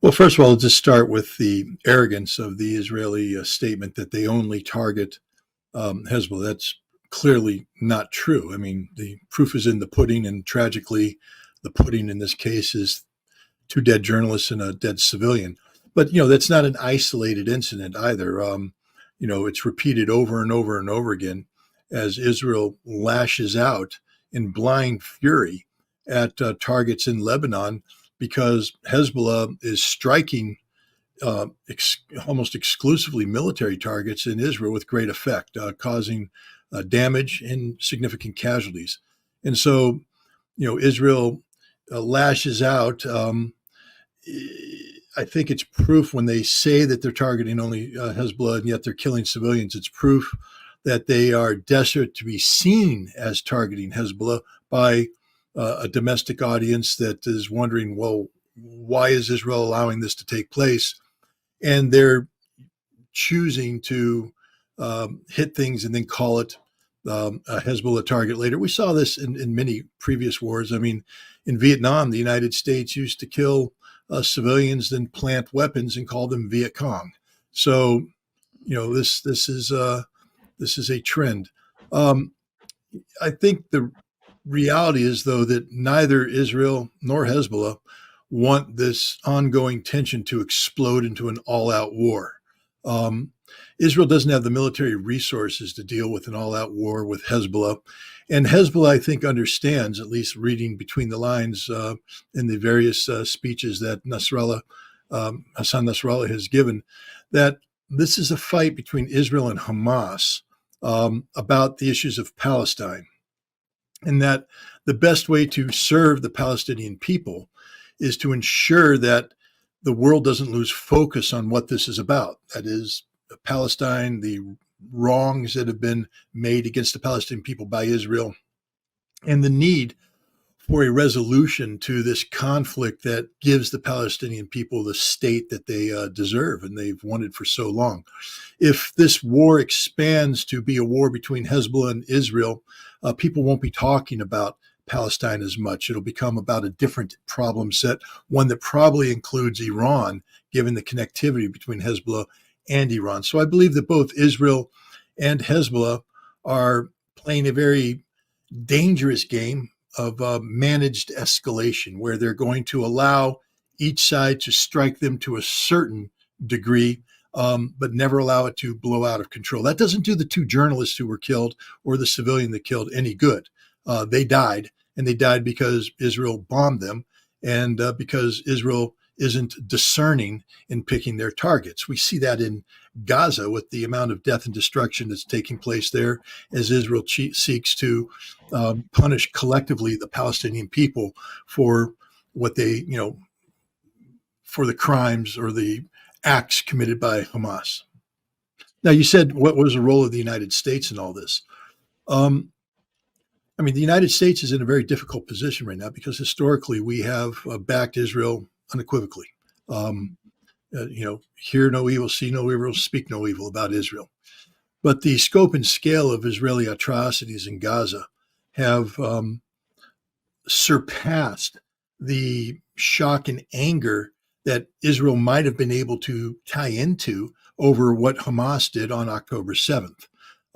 Well, first of all, I'll just start with the arrogance of the Israeli statement that they only target Hezbollah. That's clearly not true. I mean, the proof is in the pudding, and tragically, the pudding in this case is two dead journalists and a dead civilian. But that's not an isolated incident either. It's repeated over and over and over again as Israel lashes out in blind fury at targets in Lebanon because Hezbollah is striking almost exclusively military targets in Israel with great effect, causing damage and significant casualties. And so, Israel lashes out. I think it's proof when they say that they're targeting only Hezbollah and yet they're killing civilians. It's proof that they are desperate to be seen as targeting Hezbollah by a domestic audience that is wondering, well, why is Israel allowing this to take place? And they're choosing to hit things and then call it a Hezbollah target later. We saw this in many previous wars. I mean, in Vietnam, the United States used to kill civilians, then plant weapons and call them Viet Cong. So, this is a trend. I think the reality is, though, that neither Israel nor Hezbollah want this ongoing tension to explode into an all-out war. Israel doesn't have the military resources to deal with an all-out war with Hezbollah. And Hezbollah, I think, understands, at least reading between the lines in the various speeches that Hassan Nasrallah has given, that this is a fight between Israel and Hamas about the issues of Palestine. And that the best way to serve the Palestinian people is to ensure that the world doesn't lose focus on what this is about. That is, Palestine, the wrongs that have been made against the Palestinian people by Israel, and the need for a resolution to this conflict that gives the Palestinian people the state that they deserve and they've wanted for so long. If this war expands to be a war between Hezbollah and Israel, people won't be talking about Palestine as much. It'll become about a different problem set, one that probably includes Iran, given the connectivity between Hezbollah and Iran. So I believe that both Israel and Hezbollah are playing a very dangerous game of managed escalation, where they're going to allow each side to strike them to a certain degree, but never allow it to blow out of control. That doesn't do the two journalists who were killed or the civilian that killed any good. They died, and they died because Israel bombed them and because Israel isn't discerning in picking their targets. We see that in Gaza with the amount of death and destruction that's taking place there as Israel seeks to punish collectively the Palestinian people for what they, for the crimes or the acts committed by Hamas. Now, you said, what was the role of the United States in all this? The United States is in a very difficult position right now because historically we have backed Israel unequivocally. Hear no evil, see no evil, speak no evil about Israel. But the scope and scale of Israeli atrocities in Gaza have surpassed the shock and anger that Israel might have been able to tie into over what Hamas did on October 7th.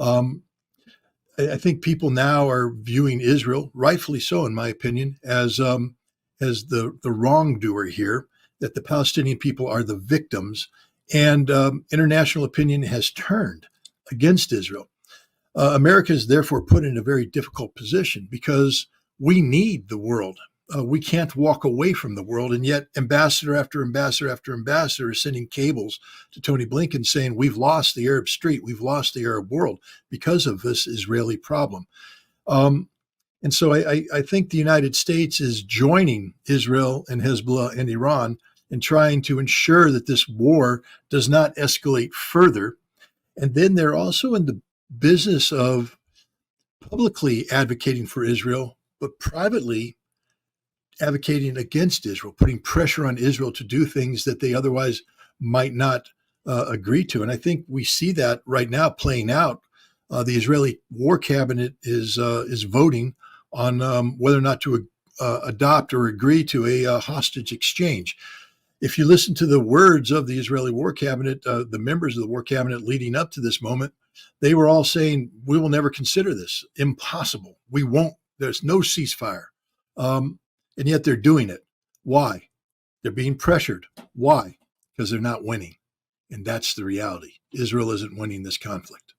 I think people now are viewing Israel, rightfully so, in my opinion, as the wrongdoer here, that the Palestinian people are the victims, and international opinion has turned against Israel. America is therefore put in a very difficult position because we need the world. We can't walk away from the world, and yet ambassador after ambassador after ambassador is sending cables to Tony Blinken saying we've lost the Arab street, we've lost the Arab world because of this Israeli problem. And so I think the United States is joining Israel and Hezbollah and Iran in trying to ensure that this war does not escalate further. And then they're also in the business of publicly advocating for Israel, but privately advocating against Israel, putting pressure on Israel to do things that they otherwise might not agree to. And I think we see that right now playing out. The Israeli War Cabinet is voting on whether or not to adopt or agree to a hostage exchange. If you listen to the words of the Israeli war cabinet, the members of the war cabinet leading up to this moment, they were all saying, we will never consider this. Impossible. We won't. There's no ceasefire. And yet they're doing it. Why? They're being pressured. Why? Because they're not winning. And that's the reality. Israel isn't winning this conflict.